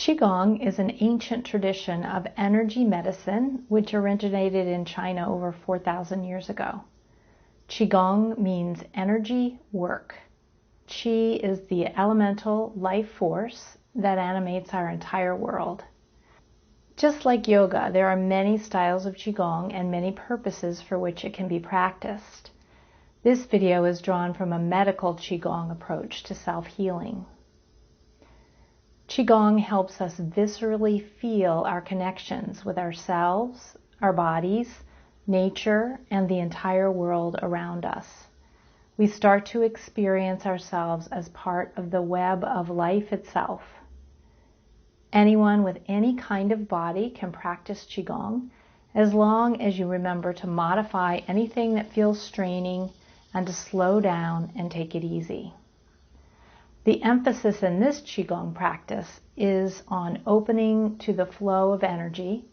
Qigong is an ancient tradition of energy medicine which originated in China over 4,000 years ago. Qigong means energy work. Qi is the elemental life force that animates our entire world. Just like yoga, there are many styles of Qigong and many purposes for which it can be practiced. This video is drawn from a medical Qigong approach to self-healing. Qigong helps us viscerally feel our connections with ourselves, our bodies, nature, and the entire world around us. We start to experience ourselves as part of the web of life itself. Anyone with any kind of body can practice Qigong as long as you remember to modify anything that feels straining and to slow down and take it easy. The emphasis in this Qigong practice is on opening to the flow of energy,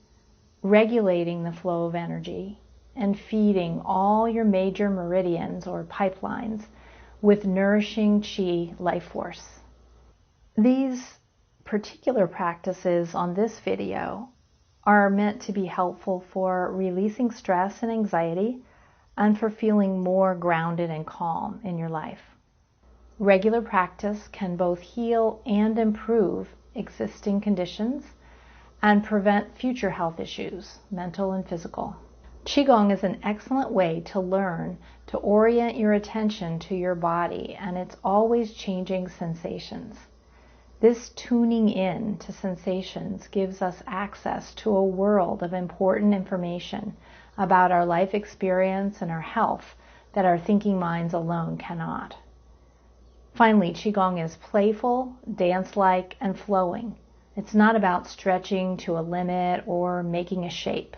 regulating the flow of energy, and feeding all your major meridians or pipelines with nourishing Qi life force. These particular practices on this video are meant to be helpful for releasing stress and anxiety and for feeling more grounded and calm in your life. Regular practice can both heal and improve existing conditions and prevent future health issues, mental and physical. Qigong is an excellent way to learn to orient your attention to your body and its always changing sensations. This tuning in to sensations gives us access to a world of important information about our life experience and our health that our thinking minds alone cannot. Finally, Qigong is playful, dance-like, and flowing. It's not about stretching to a limit or making a shape.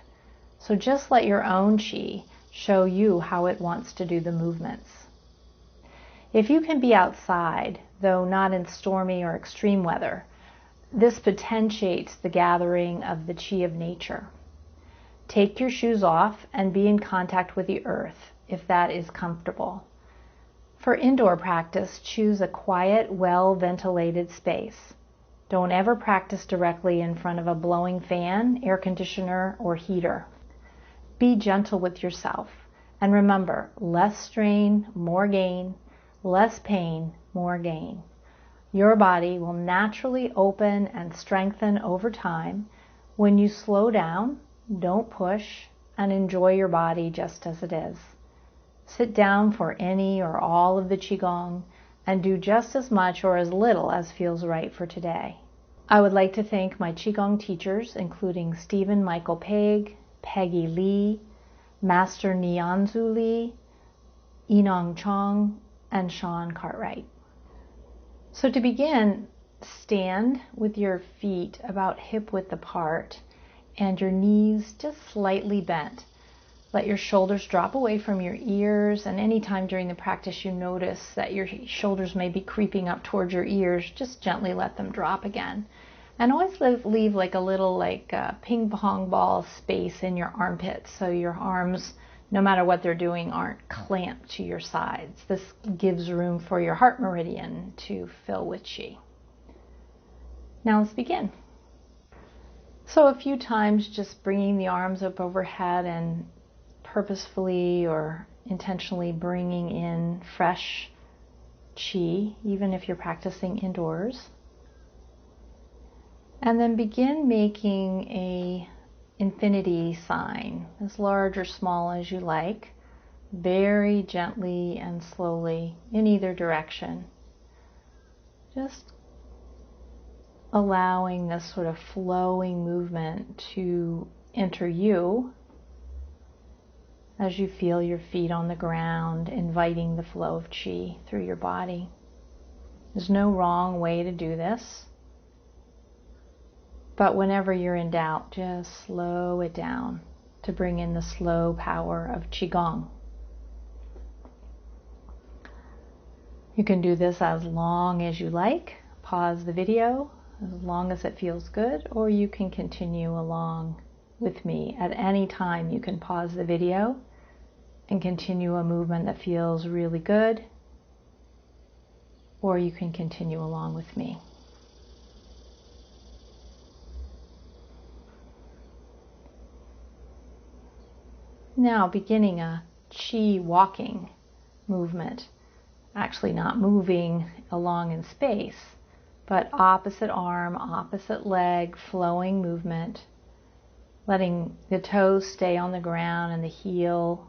So just let your own Qi show you how it wants to do the movements. If you can be outside, though not in stormy or extreme weather, this potentiates the gathering of the Qi of nature. Take your shoes off and be in contact with the earth, if that is comfortable. For indoor practice, choose a quiet, well-ventilated space. Don't ever practice directly in front of a blowing fan, air conditioner, or heater. Be gentle with yourself, and remember, less strain, more gain, less pain, more gain. Your body will naturally open and strengthen over time when you slow down, don't push, and enjoy your body just as it is. Sit down for any or all of the Qigong and do just as much or as little as feels right for today. I would like to thank my Qigong teachers, including Stephen Michael Peg, Peggy Lee, Master Nianzu Lee, Enong Chong, and Sean Cartwright. So to begin, stand with your feet about hip-width apart and your knees just slightly bent. Let your shoulders drop away from your ears, and anytime during the practice you notice that your shoulders may be creeping up towards your ears, just gently let them drop again. And always leave like a little ping pong ball space in your armpits so your arms, no matter what they're doing, aren't clamped to your sides. This gives room for your heart meridian to fill with Qi. Now let's begin. So a few times just bringing the arms up overhead and purposefully or intentionally bringing in fresh Qi, even if you're practicing indoors. And then begin making a infinity sign, as large or small as you like, very gently and slowly in either direction. Just allowing this sort of flowing movement to enter you as you feel your feet on the ground, inviting the flow of Qi through your body. There's no wrong way to do this, but whenever you're in doubt, just slow it down to bring in the slow power of Qigong. You can do this as long as you like. Pause the video as long as it feels good, or you can continue along with me. At any time you can pause the video and continue a movement that feels really good, or you can continue along with me. Now beginning a chi walking movement, actually not moving along in space, but opposite arm, opposite leg, flowing movement, letting the toes stay on the ground and the heel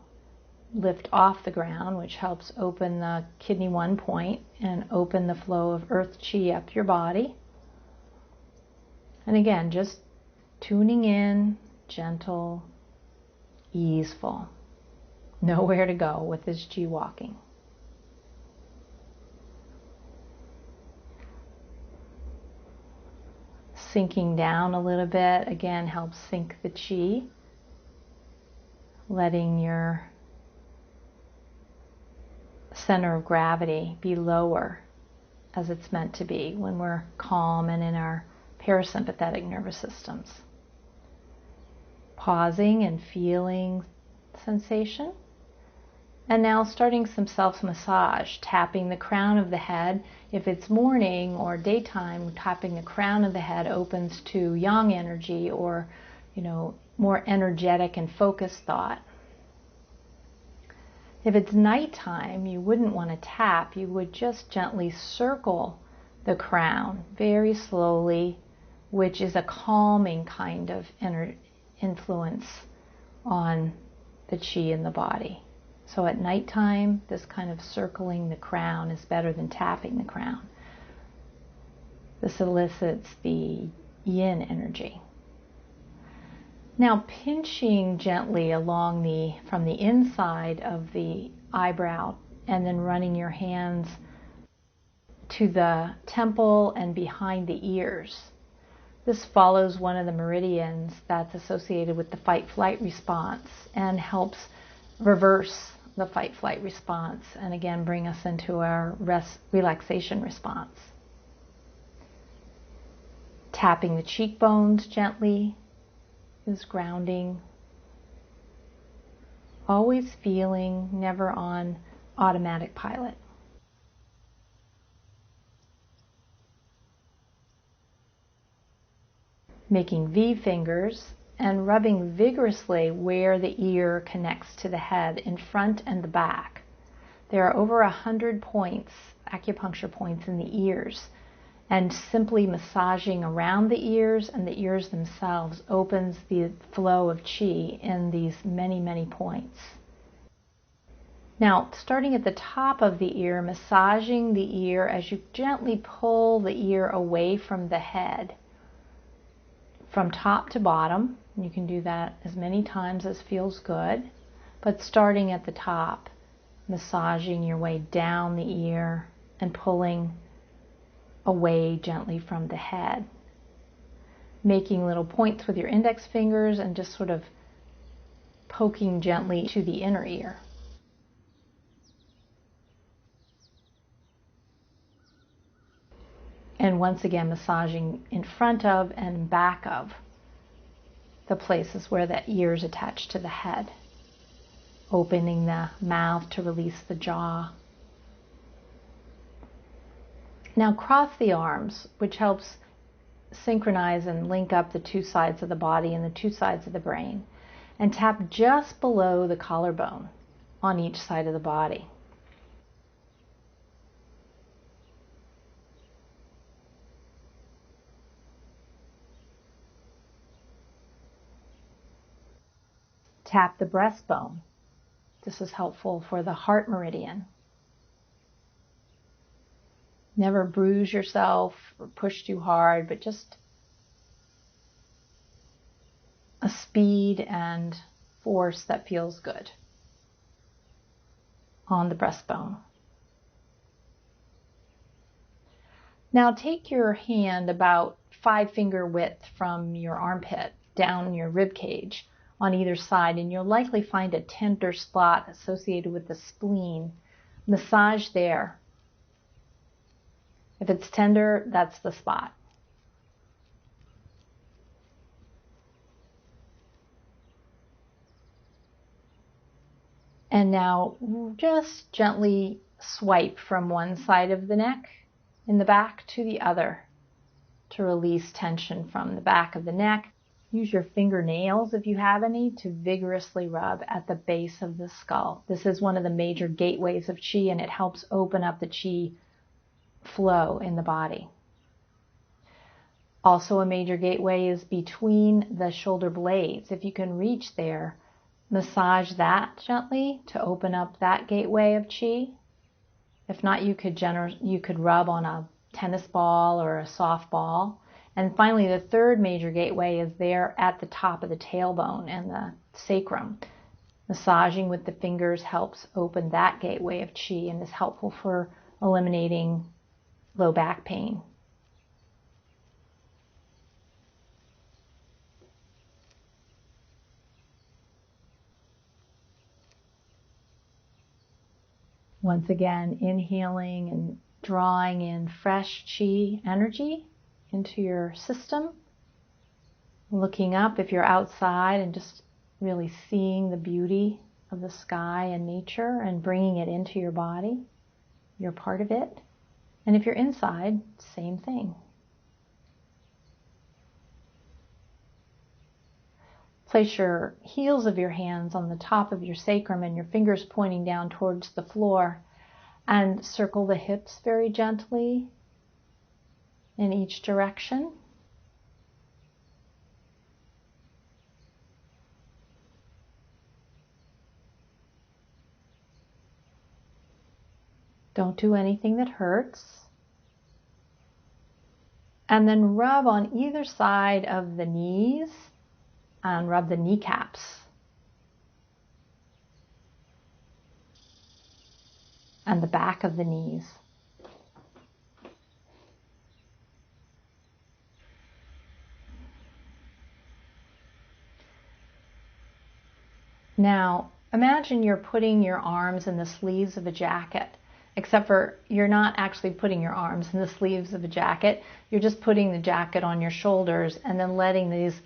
lift off the ground, which helps open the kidney 1 point and open the flow of earth chi up your body. And again, just tuning in, gentle, easeful. Nowhere to go with this chi walking. Sinking down a little bit, again, helps sink the chi. Letting your center of gravity be lower as it's meant to be when we're calm and in our parasympathetic nervous systems. Pausing and feeling sensation. And now starting some self-massage, tapping the crown of the head. If it's morning or daytime, tapping the crown of the head opens to yang energy or, more energetic and focused thought. If it's nighttime, you wouldn't want to tap. You would just gently circle the crown very slowly, which is a calming kind of influence on the chi in the body. So at nighttime, this kind of circling the crown is better than tapping the crown. This elicits the yin energy. Now pinching gently along from the inside of the eyebrow and then running your hands to the temple and behind the ears. This follows one of the meridians that's associated with the fight-flight response and helps reverse the fight-flight response and again bring us into our relaxation response. Tapping the cheekbones gently is grounding. Always feeling, never on automatic pilot. Making V fingers and rubbing vigorously where the ear connects to the head in front and the back. There are over 100 points, acupuncture points in the ears, and simply massaging around the ears and the ears themselves opens the flow of chi in these many, many points. Now, starting at the top of the ear, massaging the ear as you gently pull the ear away from the head, from top to bottom. You can do that as many times as feels good, but starting at the top, massaging your way down the ear and pulling away gently from the head. Making little points with your index fingers and just sort of poking gently to the inner ear. And once again, massaging in front of and back of the places where that ear is attached to the head. Opening the mouth to release the jaw. Now cross the arms, which helps synchronize and link up the two sides of the body and the two sides of the brain. And tap just below the collarbone on each side of the body. Tap the breastbone. This is helpful for the heart meridian. Never bruise yourself or push too hard, but just a speed and force that feels good on the breastbone. Now take your hand about 5-finger width from your armpit down your rib cage on either side, and you'll likely find a tender spot associated with the spleen. Massage there. If it's tender, that's the spot. And now just gently swipe from one side of the neck in the back to the other to release tension from the back of the neck. use your fingernails, if you have any, to vigorously rub at the base of the skull. This is one of the major gateways of qi, and it helps open up the qi flow in the body. Also, a major gateway is between the shoulder blades. If you can reach there, massage that gently to open up that gateway of qi. If not, you could rub on a tennis ball or a softball. And finally, the third major gateway is there at the top of the tailbone and the sacrum. Massaging with the fingers helps open that gateway of qi and is helpful for eliminating low back pain. Once again, inhaling and drawing in fresh qi energy into your system. Looking up if you're outside and just really seeing the beauty of the sky and nature and bringing it into your body. You're part of it. And if you're inside, same thing. Place your heels of your hands on the top of your sacrum and your fingers pointing down towards the floor, and circle the hips very gently in each direction. Don't do anything that hurts. And then rub on either side of the knees and rub the kneecaps. And the back of the knees. Now, imagine you're putting your arms in the sleeves of a jacket, except for you're not actually putting your arms in the sleeves of a jacket. You're just putting the jacket on your shoulders and then letting these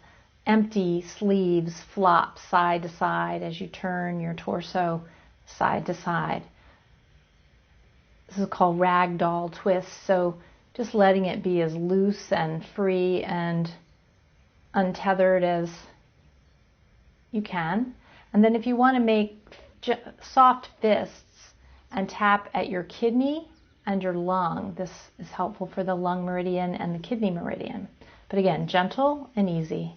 empty sleeves flop side to side as you turn your torso side to side. This is called ragdoll twist, so just letting it be as loose and free and untethered as you can. And then if you want to make soft fists and tap at your kidney and your lung, this is helpful for the lung meridian and the kidney meridian. But again, gentle and easy.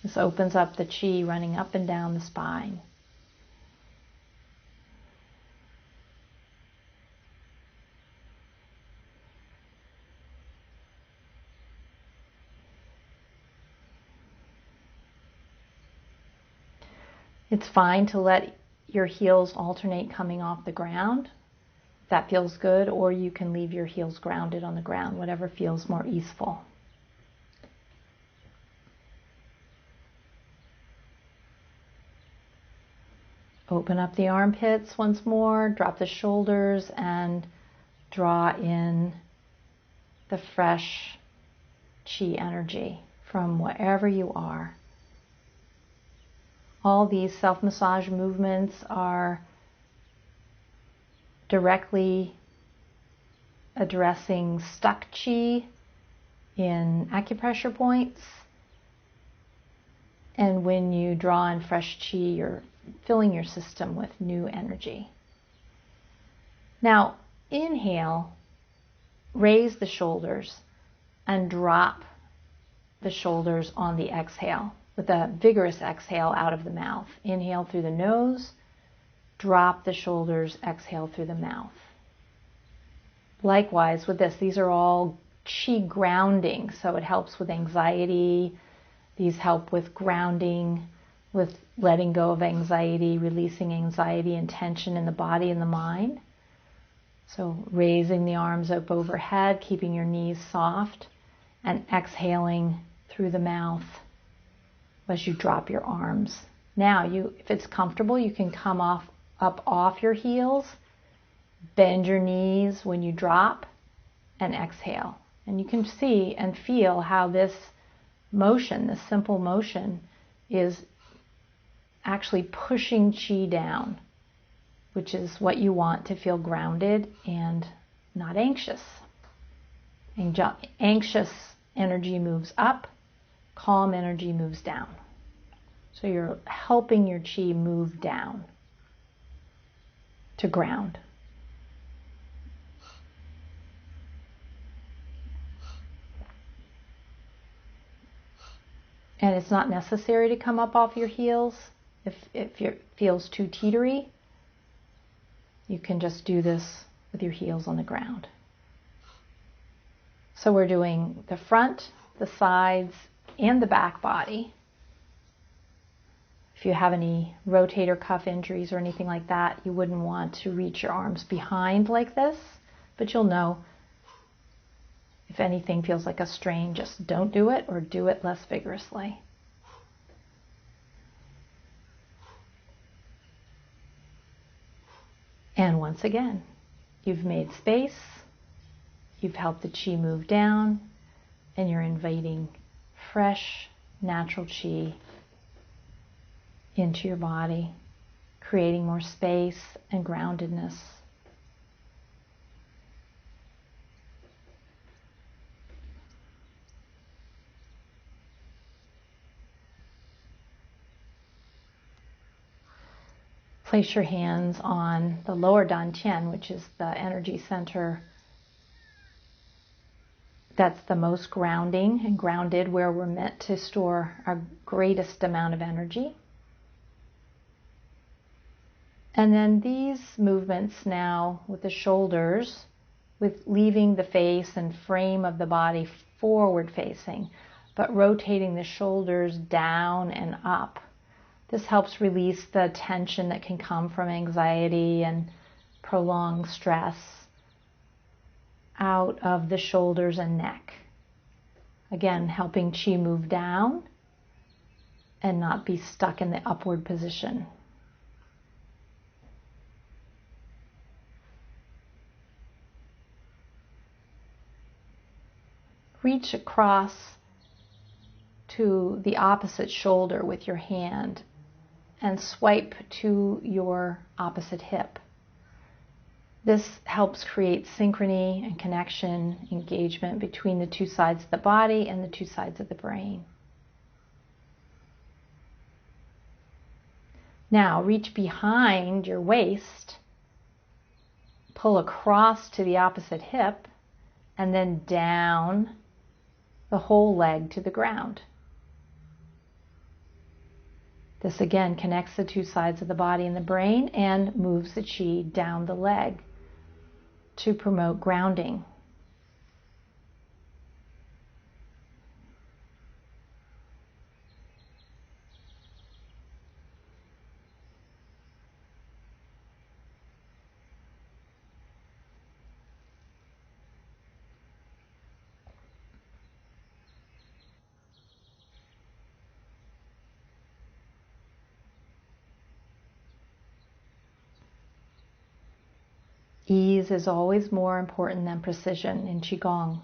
This opens up the qi running up and down the spine. It's fine to let your heels alternate coming off the ground. If that feels good, or you can leave your heels grounded on the ground, whatever feels more easeful. Open up the armpits once more, drop the shoulders, and draw in the fresh qi energy from wherever you are. All these self-massage movements are directly addressing stuck qi in acupressure points. And when you draw in fresh qi, you're filling your system with new energy. Now, inhale, raise the shoulders, and drop the shoulders on the exhale with a vigorous exhale out of the mouth. Inhale through the nose, drop the shoulders, exhale through the mouth. Likewise with this, these are all qi grounding, so it helps with anxiety. These help with grounding, with letting go of anxiety, releasing anxiety and tension in the body and the mind. So raising the arms up overhead, keeping your knees soft, and exhaling through the mouth as you drop your arms. Now, if it's comfortable, you can come up off your heels, bend your knees when you drop, and exhale. And you can see and feel how this motion, this simple motion, is actually pushing qi down, which is what you want to feel grounded and not anxious. Anxious energy moves up, calm energy moves down. So you're helping your chi move down to ground. And it's not necessary to come up off your heels. If it feels too teetery, you can just do this with your heels on the ground. So we're doing the front, the sides, and the back body. If you have any rotator cuff injuries or anything like that, you wouldn't want to reach your arms behind like this, but you'll know if anything feels like a strain, just don't do it or do it less vigorously. And once again, you've made space, you've helped the chi move down, and you're inviting fresh, natural chi into your body, creating more space and groundedness. Place your hands on the lower dantian, which is the energy center that's the most grounding and grounded, where we're meant to store our greatest amount of energy. And then these movements now with the shoulders, with leaving the face and frame of the body forward facing, but rotating the shoulders down and up. This helps release the tension that can come from anxiety and prolonged stress out of the shoulders and neck. Again, helping chi move down and not be stuck in the upward position. Reach across to the opposite shoulder with your hand and swipe to your opposite hip. This helps create synchrony and connection, engagement between the two sides of the body and the two sides of the brain. Now reach behind your waist, pull across to the opposite hip, and then down the whole leg to the ground. This again connects the two sides of the body and the brain and moves the chi down the leg to promote grounding. Ease is always more important than precision in Qigong.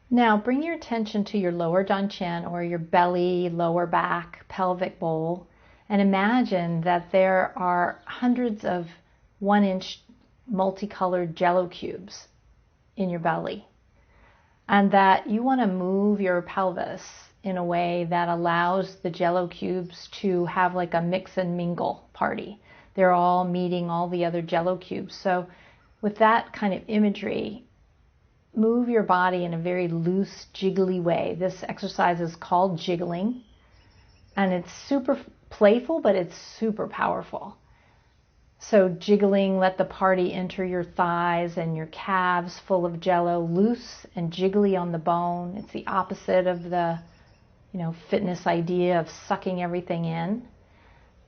Now bring your attention to your lower dantian, or your belly, lower back, pelvic bowl, and imagine that there are hundreds of 1-inch multicolored jello cubes in your belly, and that you want to move your pelvis in a way that allows the jello cubes to have like a mix and mingle party. They're all meeting all the other jello cubes. So with that kind of imagery, move your body in a very loose, jiggly way. This exercise is called jiggling, and it's super playful, but it's super powerful. So jiggling, let the party enter your thighs and your calves full of jello, loose and jiggly on the bone. It's the opposite of the fitness idea of sucking everything in.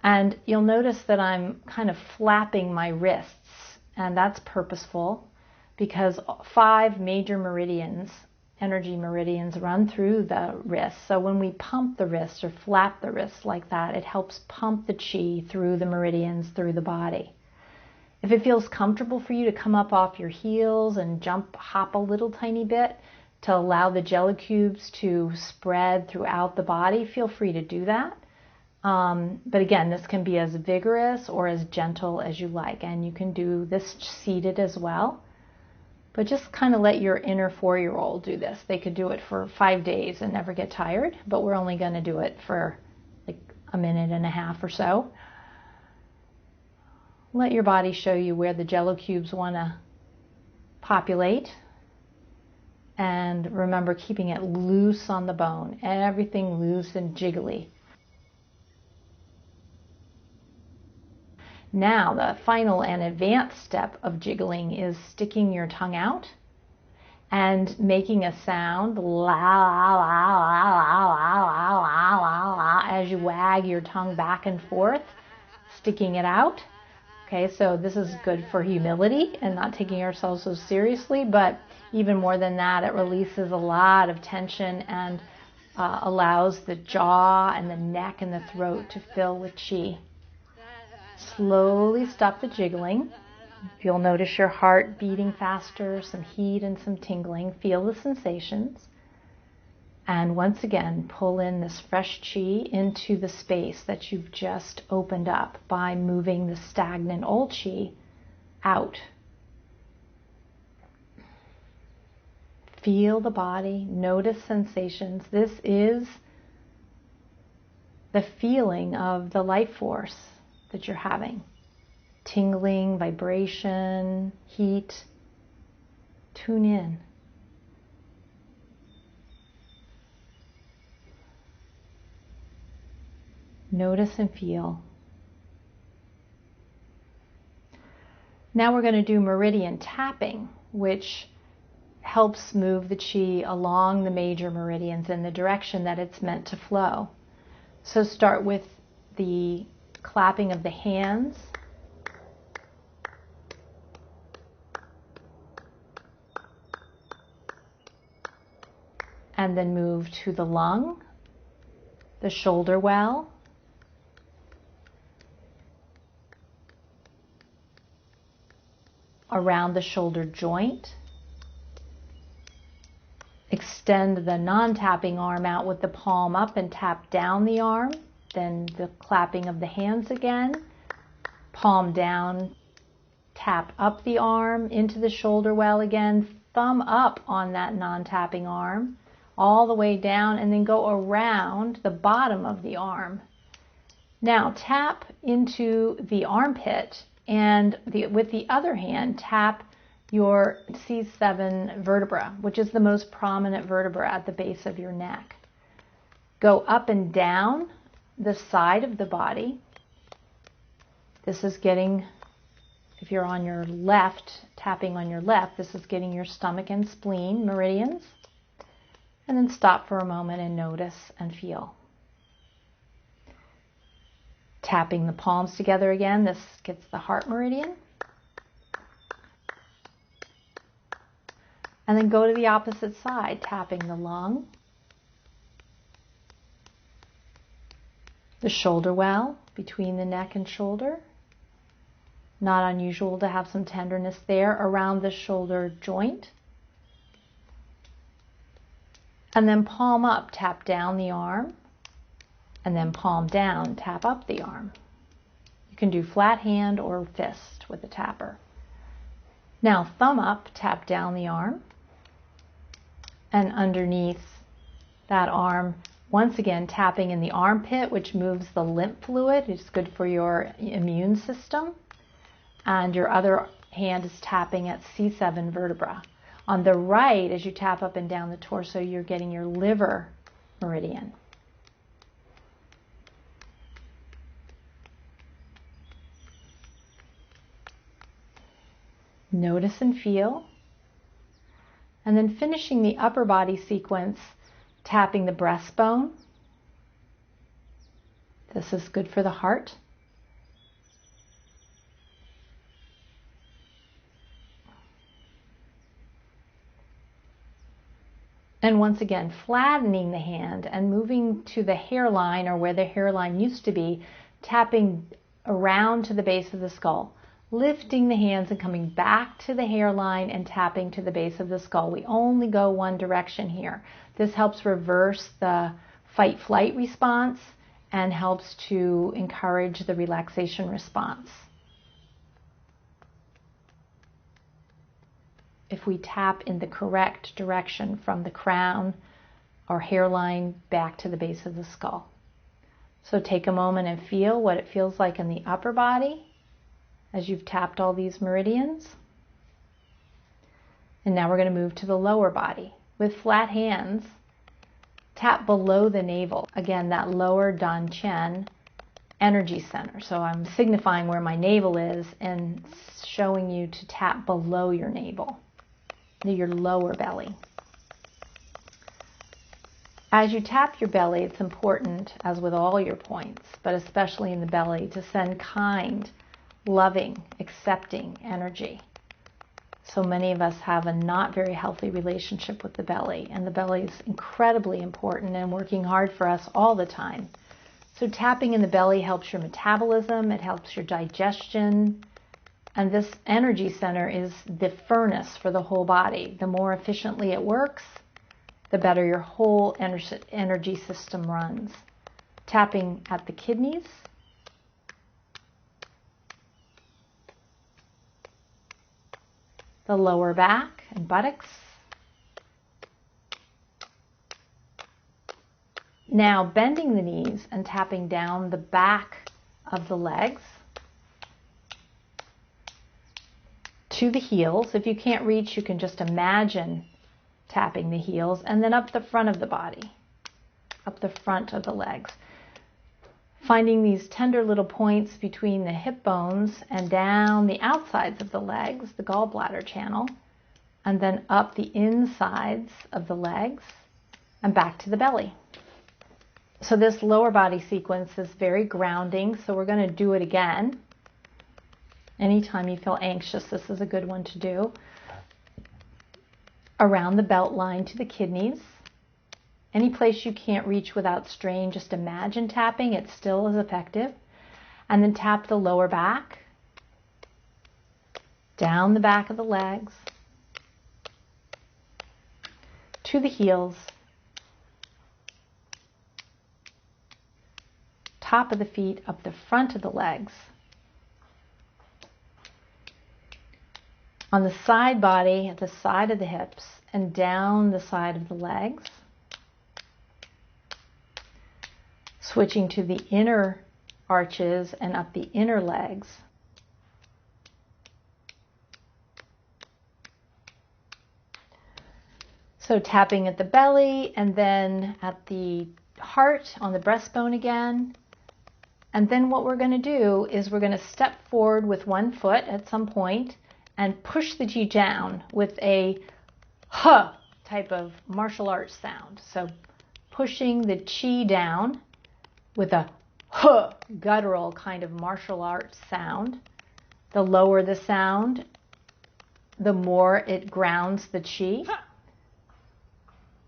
And you'll notice that I'm kind of flapping my wrists, and that's purposeful because 5 major meridians, energy meridians, run through the wrists. So when we pump the wrists or flap the wrists like that, it helps pump the chi through the meridians, through the body. If it feels comfortable for you to come up off your heels and hop a little tiny bit, to allow the jello cubes to spread throughout the body, feel free to do that. But again, this can be as vigorous or as gentle as you like, and you can do this seated as well. But just kind of let your inner 4-year-old do this. They could do it for 5 days and never get tired, but we're only going to do it for like a minute and a half or so. Let your body show you where the jello cubes want to populate. And remember, keeping it loose on the bone, everything loose and jiggly. Now, the final and advanced step of jiggling is sticking your tongue out and making a sound as you wag your tongue back and forth, sticking it out. Okay, so this is good for humility and not taking ourselves so seriously, but even more than that, it releases a lot of tension and allows the jaw and the neck and the throat to fill with qi. Slowly stop the jiggling. You'll notice your heart beating faster, some heat and some tingling. Feel the sensations. And once again, pull in this fresh qi into the space that you've just opened up by moving the stagnant old qi out. Feel the body, notice sensations. This is the feeling of the life force that you're having. Tingling, vibration, heat. Tune in. Notice and feel. Now we're going to do meridian tapping, which helps move the qi along the major meridians in the direction that it's meant to flow. So start with the clapping of the hands. And then move to the lung, the shoulder well, around the shoulder joint. Extend the non-tapping arm out with the palm up and tap down the arm. Then the clapping of the hands again. Palm down, tap up the arm into the shoulder well again. Thumb up on that non-tapping arm all the way down, and then go around the bottom of the arm. Now tap into the armpit, and with the other hand tap your C7 vertebra, which is the most prominent vertebra at the base of your neck. Go up and down the side of the body. This is getting, if you're on your left, tapping on your left, this is getting your stomach and spleen meridians. And then stop for a moment and notice and feel. Tapping the palms together again, this gets the heart meridian. And then go to the opposite side, tapping the lung, the shoulder well between the neck and shoulder. Not unusual to have some tenderness there around the shoulder joint. And then palm up, tap down the arm, and then palm down, tap up the arm. You can do flat hand or fist with a tapper. Now thumb up, tap down the arm, and underneath that arm, once again tapping in the armpit, which moves the lymph fluid. It's good for your immune system. And your other hand is tapping at C7 vertebra. On the right, as you tap up and down the torso, you're getting your liver meridian. Notice and feel. And then finishing the upper body sequence, tapping the breastbone. This is good for the heart. And once again, flattening the hand and moving to the hairline, or where the hairline used to be, tapping around to the base of the skull. Lifting the hands and coming back to the hairline and tapping to the base of the skull. We only go one direction here. This helps reverse the fight-flight response and helps to encourage the relaxation response. if we tap in the correct direction from the crown or hairline back to the base of the skull. So take a moment and feel what it feels like in the upper body as you've tapped all these meridians. And now we're going to move to the lower body. With flat hands, tap below the navel. Again, that lower Dan Chen energy center. So I'm signifying where my navel is and showing you to tap below your navel, your lower belly. As you tap your belly, it's important, as with all your points, but especially in the belly, to send kind, loving, accepting energy. So many of us have a not very healthy relationship with the belly, and the belly is incredibly important and working hard for us all the time. So tapping in the belly helps your metabolism, it helps your digestion, and this energy center is the furnace for the whole body. The more efficiently it works, the better your whole energy system runs. Tapping at the kidneys, the lower back and buttocks. Now bending the knees and tapping down the back of the legs to the heels. If you can't reach, you can just imagine tapping the heels, and then up the front of the body, up the front of the legs. Finding these tender little points between the hip bones and down the outsides of the legs, the gallbladder channel, and then up the insides of the legs and back to the belly. So this lower body sequence is very grounding, so we're going to do it again. Anytime you feel anxious, this is a good one to do. Around the belt line to the kidneys. Any place you can't reach without strain, just imagine tapping. It still is effective. And then tap the lower back, down the back of the legs, to the heels, top of the feet, up the front of the legs. On the side body, at the side of the hips, and down the side of the legs. Switching to the inner arches and up the inner legs. So tapping at the belly and then at the heart on the breastbone again. And then what we're going to do is we're going to step forward with one foot at some point and push the chi down with a huh type of martial arts sound. So pushing the chi down with a huh guttural kind of martial arts sound. The lower the sound, the more it grounds the chi.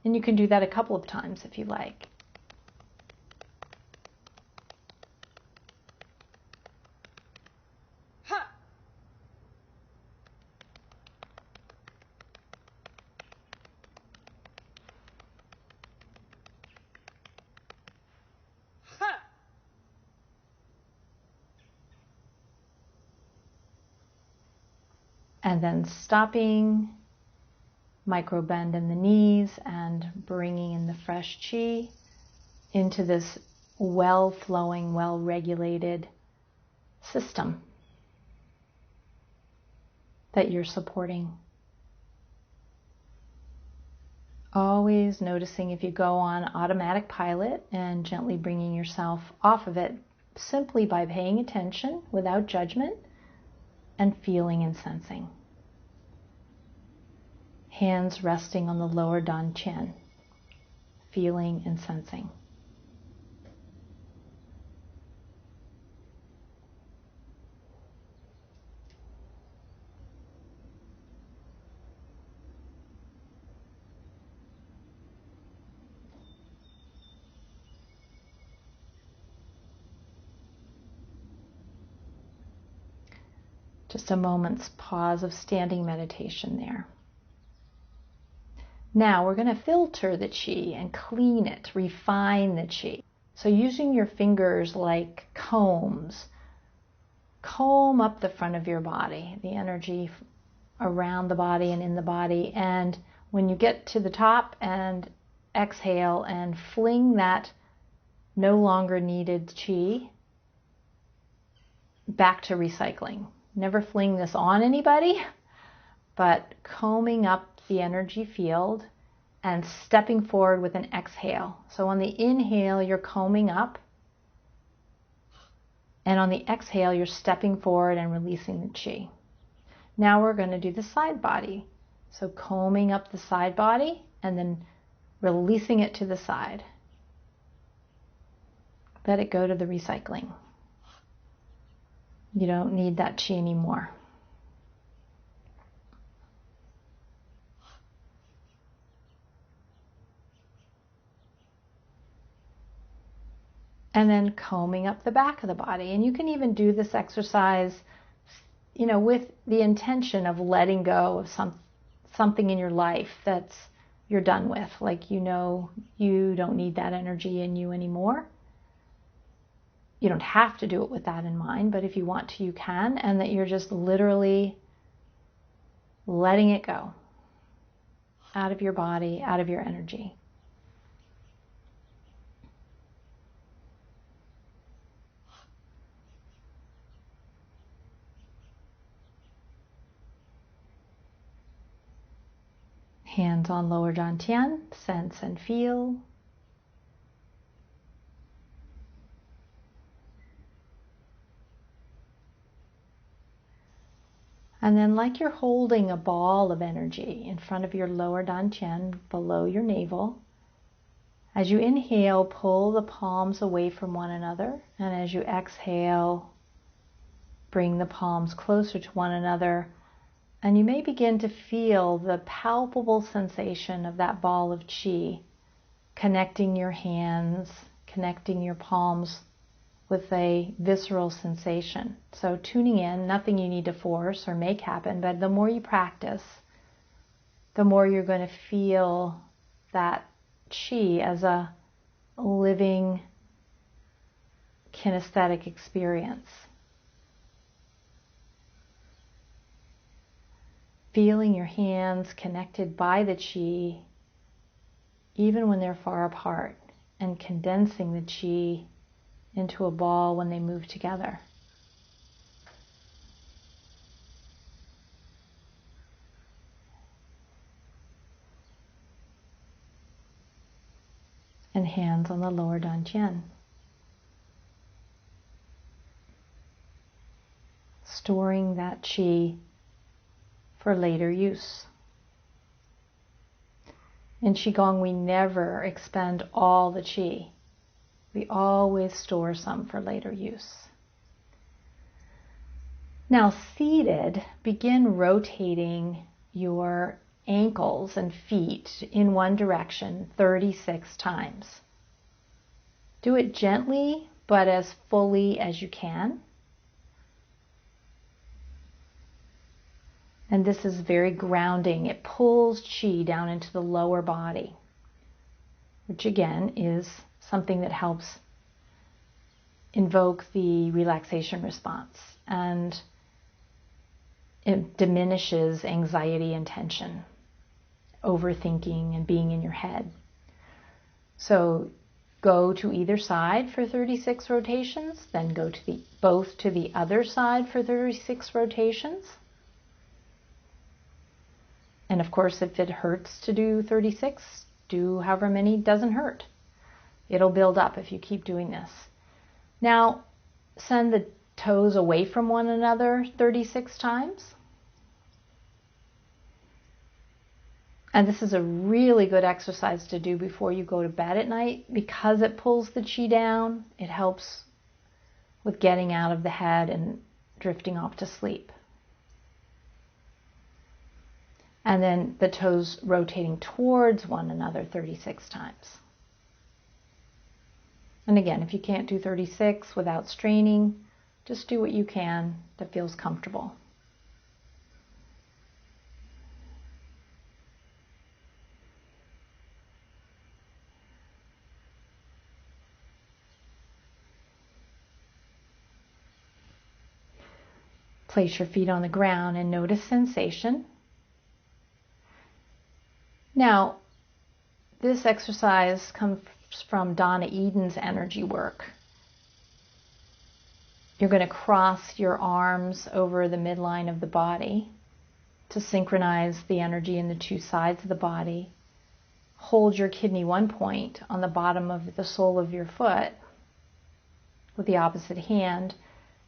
And you can do that a couple of times if you like. And then stopping, micro bend in the knees and bringing in the fresh chi into this well-flowing, well-regulated system that you're supporting. Always noticing if you go on automatic pilot and gently bringing yourself off of it simply by paying attention without judgment and feeling and sensing. Hands resting on the lower Dan Chen, feeling and sensing. Just a moment's pause of standing meditation there. Now we're going to filter the chi and clean it, refine the chi. So using your fingers like combs, comb up the front of your body, the energy around the body and in the body. And when you get to the top, and exhale and fling that no longer needed chi back to recycling. Never fling this on anybody, but combing up the energy field and stepping forward with an exhale. So on the inhale, you're combing up, and on the exhale, you're stepping forward and releasing the chi. Now we're going to do the side body. So combing up the side body and then releasing it to the side. Let it go to the recycling. You don't need that chi anymore. And then combing up the back of the body. And you can even do this exercise, with the intention of letting go of something in your life that's you're done with. Like, you don't need that energy in you anymore. You don't have to do it with that in mind, but if you want to, you can. And that you're just literally letting it go out of your body, out of your energy. Hands on lower dantian, sense and feel. And then, like you're holding a ball of energy in front of your lower dantian, below your navel, as you inhale, pull the palms away from one another, and as you exhale, bring the palms closer to one another. And you may begin to feel the palpable sensation of that ball of chi connecting your hands, connecting your palms with a visceral sensation. So tuning in, nothing you need to force or make happen, but the more you practice, the more you're going to feel that chi as a living kinesthetic experience. Feeling your hands connected by the chi, even when they're far apart, and condensing the chi into a ball when they move together. And hands on the lower dantian. Storing that chi for later use. In Qigong, we never expend all the chi. We always store some for later use. Now, seated, begin rotating your ankles and feet in one direction 36 times. Do it gently, but as fully as you can. And this is very grounding. It pulls chi down into the lower body, which again is something that helps invoke the relaxation response, and it diminishes anxiety and tension, overthinking and being in your head. So go to either side for 36 rotations, then go to both to the other side for 36 rotations. And of course, if it hurts to do 36, do however many doesn't hurt. It'll build up if you keep doing this. Now, send the toes away from one another 36 times. And this is a really good exercise to do before you go to bed at night, because it pulls the chi down. It helps with getting out of the head and drifting off to sleep. And then the toes rotating towards one another 36 times. And again, if you can't do 36 without straining, just do what you can that feels comfortable. Place your feet on the ground and notice sensation. Now, this exercise comes from Donna Eden's energy work. You're going to cross your arms over the midline of the body to synchronize the energy in the two sides of the body. Hold your kidney 1 point on the bottom of the sole of your foot with the opposite hand.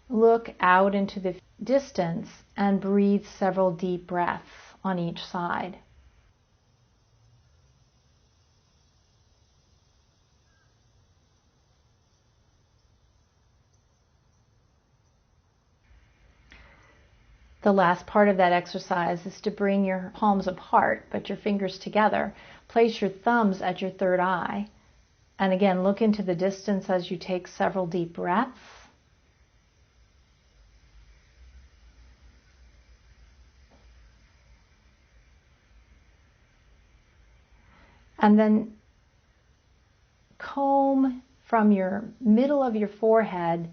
Look out into the distance and breathe several deep breaths on each side. The last part of that exercise is to bring your palms apart, but your fingers together. Place your thumbs at your third eye. And again, look into the distance as you take several deep breaths. And then comb from your middle of your forehead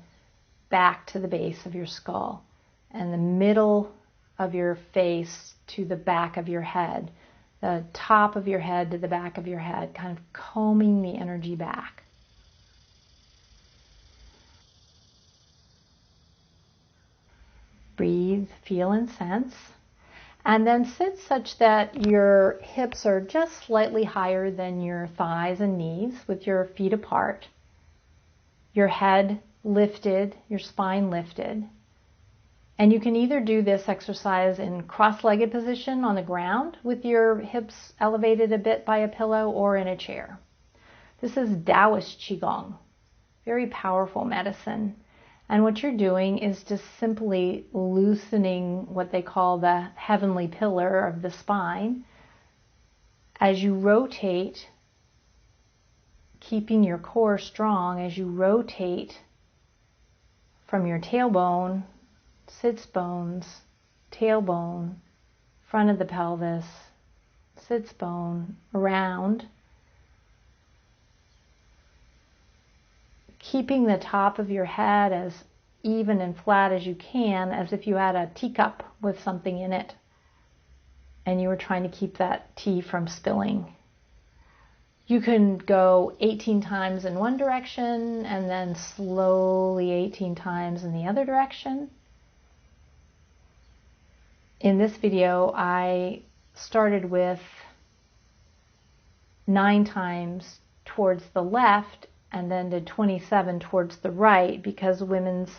back to the base of your skull, and the middle of your face to the back of your head, the top of your head to the back of your head, kind of combing the energy back. Breathe, feel, and sense. And then sit such that your hips are just slightly higher than your thighs and knees with your feet apart. Your head lifted, your spine lifted. And you can either do this exercise in cross-legged position on the ground with your hips elevated a bit by a pillow, or in a chair. This is Taoist Qigong, very powerful medicine. And what you're doing is just simply loosening what they call the heavenly pillar of the spine. As you rotate, keeping your core strong, as you rotate from your tailbone, sits bones, tailbone, front of the pelvis, sits bone, around, keeping the top of your head as even and flat as you can, as if you had a teacup with something in it and you were trying to keep that tea from spilling. You can go 18 times in one direction and then slowly 18 times in the other direction. In this video, I started with 9 times towards the left and then did 27 towards the right, because women's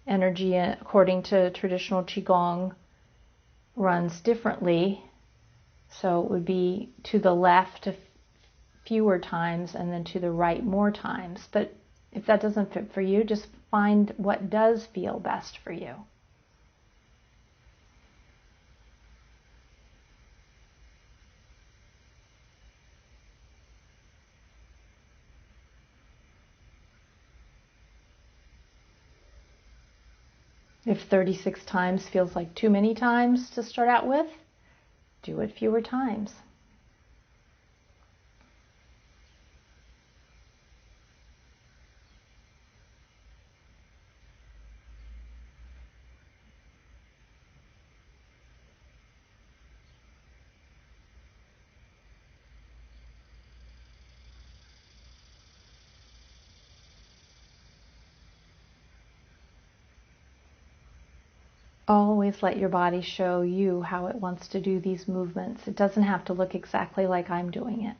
energy, according to traditional Qigong, runs differently. So it would be to the left fewer times and then to the right more times. But if that doesn't fit for you, just find what does feel best for you. If 36 times feels like too many times to start out with, do it fewer times. Always let your body show you how it wants to do these movements. It doesn't have to look exactly like I'm doing it.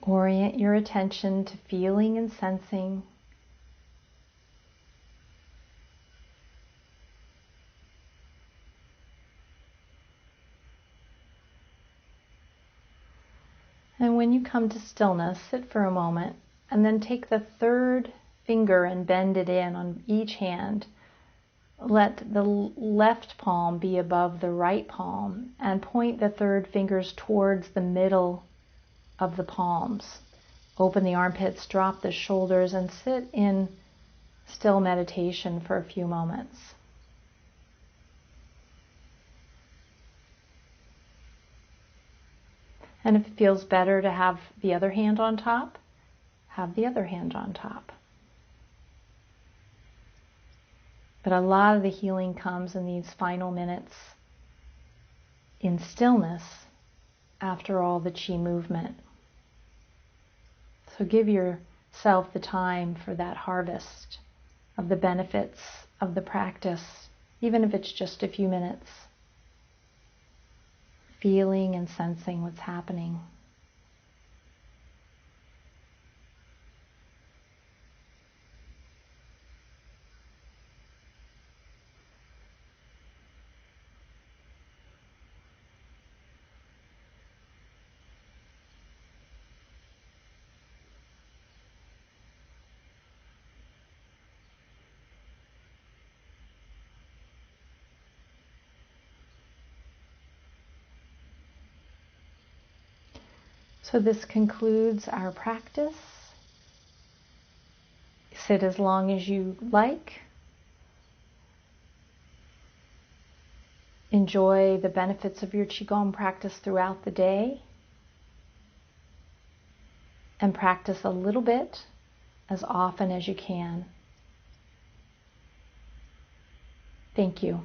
Orient your attention to feeling and sensing. And when you come to stillness, sit for a moment and then take the third finger and bend it in on each hand Let the left palm be above the right palm and point the third fingers towards the middle of the palms. Open the armpits, drop the shoulders, and sit in still meditation for a few moments. And if it feels better to have the other hand on top, have the other hand on top. But a lot of the healing comes in these final minutes in stillness after all the chi movement. So give yourself the time for that harvest of the benefits of the practice, even if it's just a few minutes, feeling and sensing what's happening. So this concludes our practice. Sit as long as you like. Enjoy the benefits of your Qigong practice throughout the day. And practice a little bit as often as you can. Thank you.